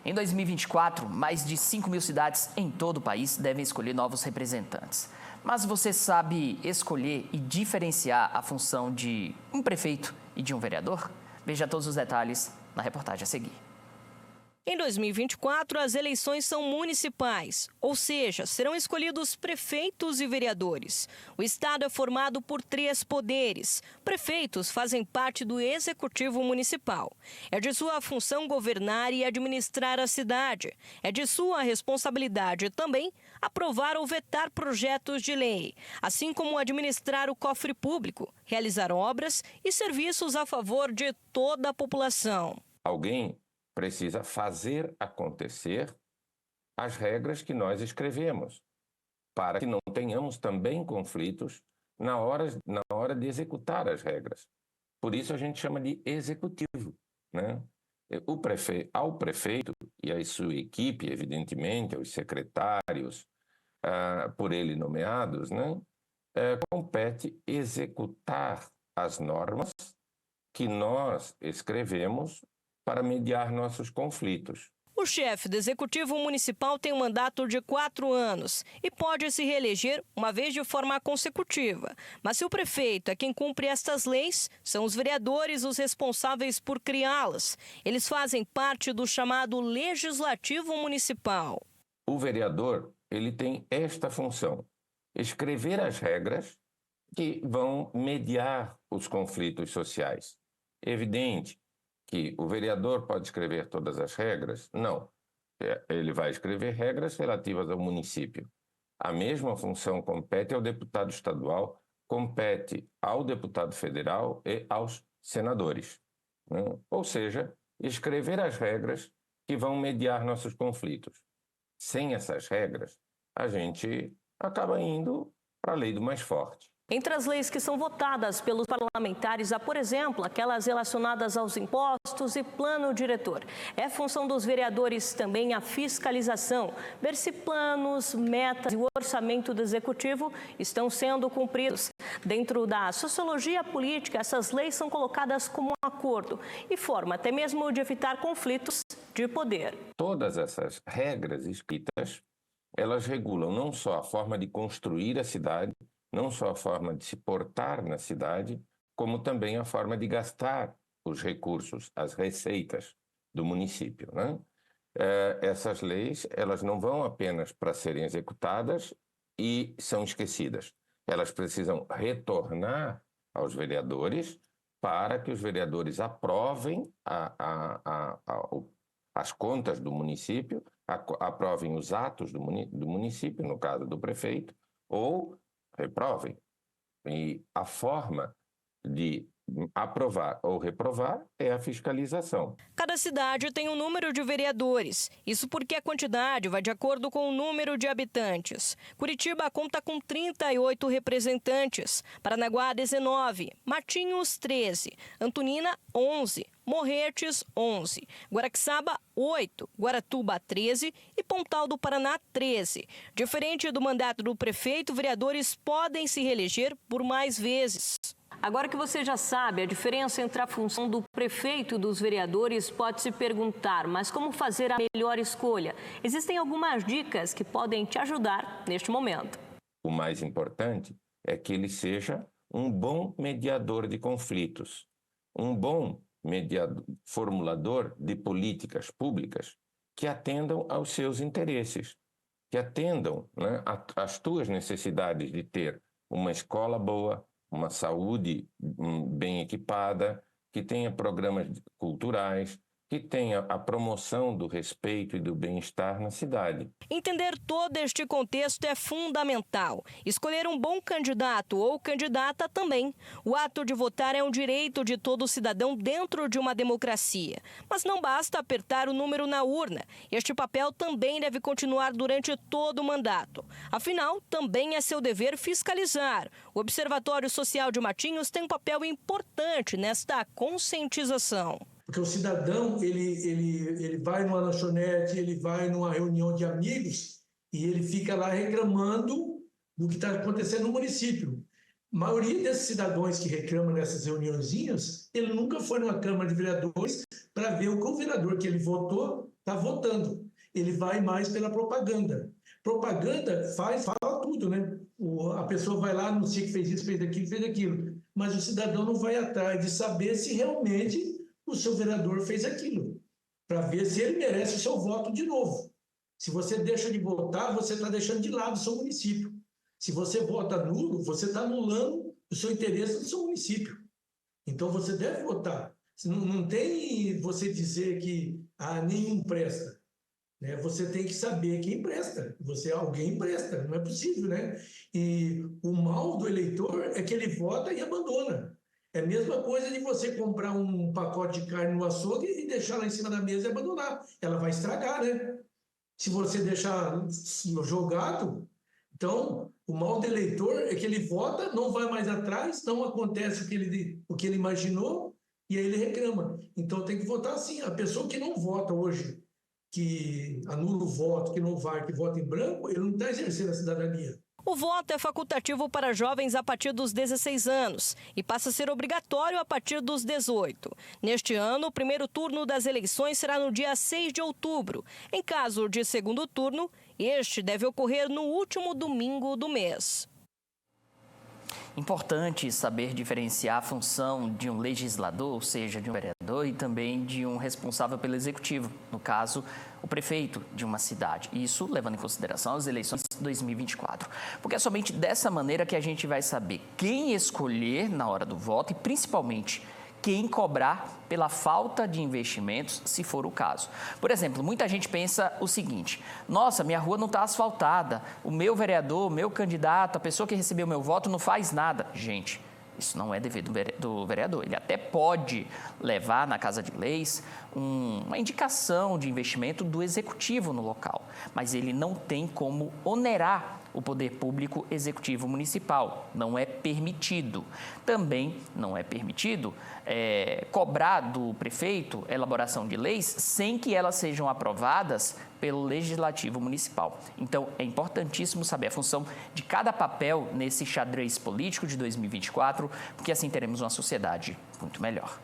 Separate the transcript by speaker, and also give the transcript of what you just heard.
Speaker 1: Em 2024, mais de 5 mil cidades em todo o país devem escolher novos representantes. Mas você sabe escolher e diferenciar a função de um prefeito e de um vereador? Veja todos os detalhes na reportagem a seguir.
Speaker 2: Em 2024, as eleições são municipais, ou seja, serão escolhidos prefeitos e vereadores. O Estado é formado por 3 poderes. Prefeitos fazem parte do Executivo Municipal. É de sua função governar e administrar a cidade. É de sua responsabilidade também aprovar ou vetar projetos de lei, assim como administrar o cofre público, realizar obras e serviços a favor de toda a população.
Speaker 3: Alguém precisa fazer acontecer as regras que nós escrevemos, para que não tenhamos também conflitos na hora de executar as regras. Por isso a gente chama de executivo, né? Ao prefeito e à sua equipe, evidentemente, aos secretários, por ele nomeados, né? Compete executar as normas que nós escrevemos para mediar nossos conflitos.
Speaker 2: O chefe do Executivo Municipal tem um mandato de 4 anos e pode se reeleger uma vez de forma consecutiva. Mas se o prefeito é quem cumpre estas leis, são os vereadores os responsáveis por criá-las. Eles fazem parte do chamado Legislativo Municipal.
Speaker 3: O vereador, ele tem esta função: escrever as regras que vão mediar os conflitos sociais. Evidente que o vereador pode escrever todas as regras? Não. Ele vai escrever regras relativas ao município. A mesma função compete ao deputado estadual, compete ao deputado federal e aos senadores, né? Ou seja, escrever as regras que vão mediar nossos conflitos. Sem essas regras, a gente acaba indo para a lei do mais forte.
Speaker 2: Entre as leis que são votadas pelos parlamentares há, por exemplo, aquelas relacionadas aos impostos e plano diretor. É função dos vereadores também a fiscalização, ver se planos, metas e o orçamento do Executivo estão sendo cumpridos. Dentro da sociologia política, essas leis são colocadas como um acordo e forma até mesmo de evitar conflitos de poder.
Speaker 3: Todas essas regras escritas, elas regulam não só a forma de construir a cidade, não só a forma de se portar na cidade, como também a forma de gastar os recursos, as receitas do município, né? Essas leis, elas não vão apenas para serem executadas e são esquecidas. Elas precisam retornar aos vereadores para que os vereadores aprovem as contas do município, aprovem os atos do município, no caso do prefeito, ou reprovem. E a forma de aprovar ou reprovar é a fiscalização.
Speaker 2: Cada cidade tem um número de vereadores. Isso porque a quantidade vai de acordo com o número de habitantes. Curitiba conta com 38 representantes, Paranaguá 19, Matinhos 13, Antonina 11, Morretes 11, Guaraxaba 8, Guaratuba 13 e Pontal do Paraná 13. Diferente do mandato do prefeito, vereadores podem se reeleger por mais vezes. Agora que você já sabe a diferença entre a função do prefeito e dos vereadores, pode se perguntar, mas como fazer a melhor escolha? Existem algumas dicas que podem te ajudar neste momento.
Speaker 3: O mais importante é que ele seja um bom mediador de conflitos, um bom formulador de políticas públicas que atendam aos seus interesses, que atendam, né, às tuas necessidades de ter uma escola boa, uma saúde bem equipada, que tenha programas culturais, que tenha a promoção do respeito e do bem-estar na cidade.
Speaker 2: Entender todo este contexto é fundamental. Escolher um bom candidato ou candidata também. O ato de votar é um direito de todo cidadão dentro de uma democracia. Mas não basta apertar o número na urna. Este papel também deve continuar durante todo o mandato. Afinal, também é seu dever fiscalizar. O Observatório Social de Matinhos tem um papel importante nesta conscientização.
Speaker 4: Porque o cidadão, ele vai numa lanchonete, ele vai numa reunião de amigos e ele fica lá reclamando do que está acontecendo no município. A maioria desses cidadãos que reclamam nessas reuniõezinhas, ele nunca foi numa Câmara de Vereadores para ver o que o vereador que ele votou está votando. Ele vai mais pela propaganda. Propaganda fala tudo, né? A pessoa vai lá, anuncia que fez isso, fez aquilo. Mas o cidadão não vai atrás de saber se realmente o seu vereador fez aquilo, para ver se ele merece o seu voto de novo. Se você deixa de votar, você está deixando de lado o seu município. Se você vota nulo, você está anulando o seu interesse no seu município. Então, você deve votar. Não tem você dizer que nenhum presta. Né? Você tem que saber quem presta. Alguém presta, não é possível, né? E o mal do eleitor é que ele vota e abandona. É a mesma coisa de você comprar um pacote de carne no açougue e deixar lá em cima da mesa e abandonar. Ela vai estragar, né? Se você deixar jogado, então o mal do eleitor é que ele vota, não vai mais atrás, não acontece o que ele imaginou e aí ele reclama. Então tem que votar assim. A pessoa que não vota hoje, que anula o voto, que não vai, que vota em branco, ele não está exercendo a cidadania.
Speaker 2: O voto é facultativo para jovens a partir dos 16 anos e passa a ser obrigatório a partir dos 18. Neste ano, o primeiro turno das eleições será no dia 6 de outubro. Em caso de segundo turno, este deve ocorrer no último domingo do mês.
Speaker 1: Importante saber diferenciar a função de um legislador, ou seja, de um vereador, e também de um responsável pelo executivo, no caso, o prefeito de uma cidade. Isso levando em consideração as eleições de 2024. Porque é somente dessa maneira que a gente vai saber quem escolher na hora do voto e, principalmente, quem cobrar pela falta de investimentos, se for o caso. Por exemplo, muita gente pensa o seguinte: nossa, minha rua não está asfaltada, o meu vereador, o meu candidato, a pessoa que recebeu meu voto não faz nada. Gente, isso não é dever do vereador. Ele até pode levar na Casa de Leis uma indicação de investimento do executivo no local, mas ele não tem como onerar o poder público executivo municipal. Não é permitido. Também não é permitido cobrar do prefeito elaboração de leis sem que elas sejam aprovadas pelo Legislativo Municipal. Então, é importantíssimo saber a função de cada papel nesse xadrez político de 2024, porque assim teremos uma sociedade muito melhor.